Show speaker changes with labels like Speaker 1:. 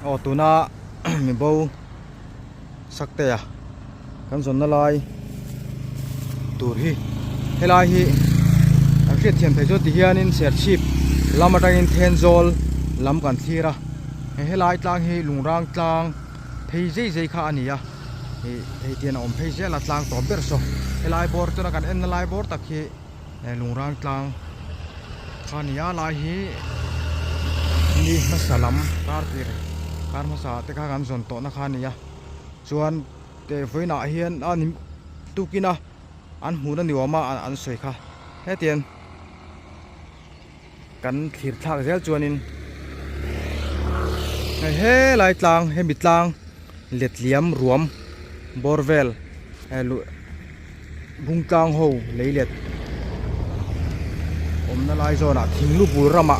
Speaker 1: o tuna mi bo sakte ya kan zon na lai tur hi helai hi a khiat thiam thei zo ti hian in ser chip lamatang in thenzol lam kan thira helai tlang hi lungrang tlang phei zai kha ania hei tian om phei zela tlang to ber so helai bor tuna kan en lai bor tak hi lungrang tlang khania lai hi ni masalam kar tir kar masa te kha kan zon to na khania chuan te voina hian an tukina an huna niwama an soi kha he tian kan thir thak zel chuanin he lai tlang he mitlang letliam ruam borvel bungtang ho leilet omna lai zona thinglu bur rama